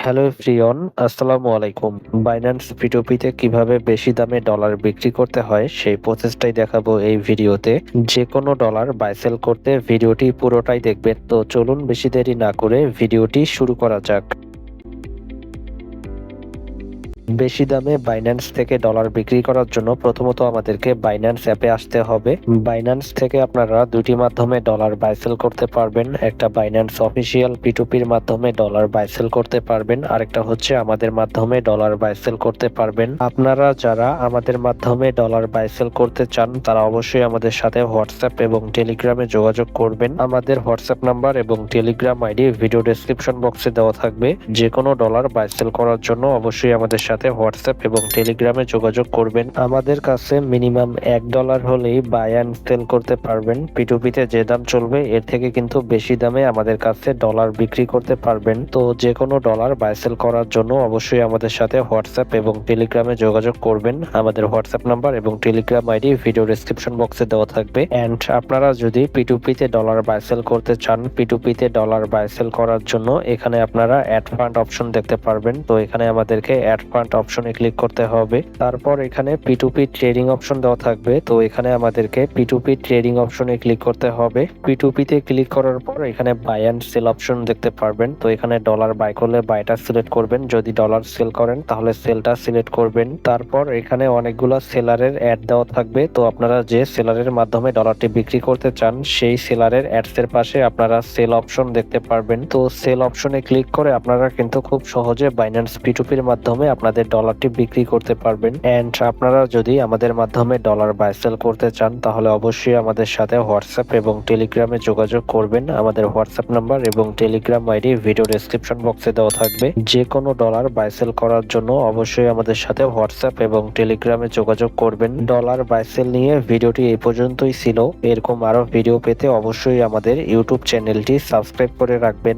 Hello everyone, আসসালামু আলাইকুম। Binance P2P-তে কিভাবে বেশি দামে ডলার বিক্রি করতে হয় সেই প্রসেসটাই দেখাবো এই ভিডিওতে। যে কোনো ডলার বাই সেল করতে ভিডিওটি পুরোটাই দেখবেন। তো চলুন বেশি দেরি না করে ভিডিওটি শুরু করা যাক। বেশি দামে বাইন্যান্স থেকে ডলার বিক্রি করার জন্য প্রথমত আমাদেরকে বাইন্যান্স অ্যাপে আসতে হবে। বাইন্যান্স থেকে আপনারা দুটি মাধ্যমে ডলার বাই সেল করতে পারবেন। একটা বাইন্যান্স অফিসিয়াল P2P-র মাধ্যমে ডলার বাই সেল করতে পারবেন, আরেকটা হচ্ছে আমাদের মাধ্যমে ডলার বাই সেল করতে পারবেন। আপনারা যারা আমাদের মাধ্যমে ডলার বাই সেল করতে চান তারা অবশ্যই আমাদের সাথে হোয়াটসঅ্যাপ এবং টেলিগ্রামে যোগাযোগ করবেন। আমাদের হোয়াটসঅ্যাপ নাম্বার এবং টেলিগ্রাম আইডি ভিডিও ডেসক্রিপশন বক্সে দেওয়া থাকবে। যে কোনো ডলার বাই সেল করার জন্য অবশ্যই আমাদের সাথে হোয়াটসঅ্যাপ এবং টেলিগ্রামে যোগাযোগ করবেন। আমাদের কাছে মিনিমাম $1 হলেই বাই অ্যান্ড সেল করতে পারবেন। P2P-তে যে দাম চলবে এর থেকে কিন্তু বেশি দামে আমাদের কাছে ডলার বিক্রি করতে পারবেন। তো যে কোনো ডলার বাই সেল করার জন্য অবশ্যই আমাদের সাথে হোয়াটসঅ্যাপ এবং টেলিগ্রামে যোগাযোগ করবেন। আমাদের হোয়াটসঅ্যাপ নাম্বার এবং টেলিগ্রাম আইডি ভিডিও ডেসক্রিপশন বক্সে দেওয়া থাকবে। অ্যান্ড আপনারা যদি P2P-তে ডলার বাই সেল করতে চান, P2P-তে ডলার বাই সেল করার জন্য এখানে আপনারা অ্যাড ফান্ড অপশন দেখতে পারবেন। তো এখানে আমাদেরকে অ্যাড ফান্ড অপশনে ক্লিক করতে হবে। তারপর এখানে P2P ট্রেডিং অপশন দেওয়া থাকবে। তো এখানে আমাদেরকে P2P ট্রেডিং অপশনে ক্লিক করতে হবে। P2P-তে ক্লিক করার পর এখানে বাই অ্যান্ড সেল অপশন দেখতে পারবেন। তো এখানে ডলার বাই করলে বাইটা সিলেক্ট করবেন, যদি ডলার সেল করেন তাহলে সেলটা সিলেক্ট করবেন। তারপর এখানে অনেকগুলো সেলারের অ্যাড দেওয়া থাকবে। তো আপনারা যে সেলারের মাধ্যমে ডলারটি বিক্রি করতে চান সেই সেলারের অ্যাডস এর পাশে আপনারা সেল অপশন দেখতে পারবেন। তো সেল অপশনে ক্লিক করে আপনারা কিন্তু খুব সহজে বাইন্যান্স P2P-র মাধ্যমে আপনাদের ডলারটি বিক্রি করতে পারবেন। এন্ড আপনারা যদি আমাদের মাধ্যমে ডলার বাই সেল করতে চান তাহলে অবশ্যই আমাদের সাথে হোয়াটসঅ্যাপ এবং টেলিগ্রামে যোগাযোগ করবেন। আমাদের হোয়াটসঅ্যাপ নাম্বার এবং টেলিগ্রাম আইডি ভিডিও ডেসক্রিপশন বক্সে দেওয়া থাকবে। যে কোনো ডলার বাই সেল করার জন্য অবশ্যই আমাদের সাথে হোয়াটসঅ্যাপ এবং টেলিগ্রামে যোগাযোগ করবেন। ডলার বাই সেল নিয়ে ভিডিওটি এই পর্যন্তই ছিল। এরকম আরো ভিডিও পেতে অবশ্যই আমাদের ইউটিউব চ্যানেলটি সাবস্ক্রাইব করে রাখবেন।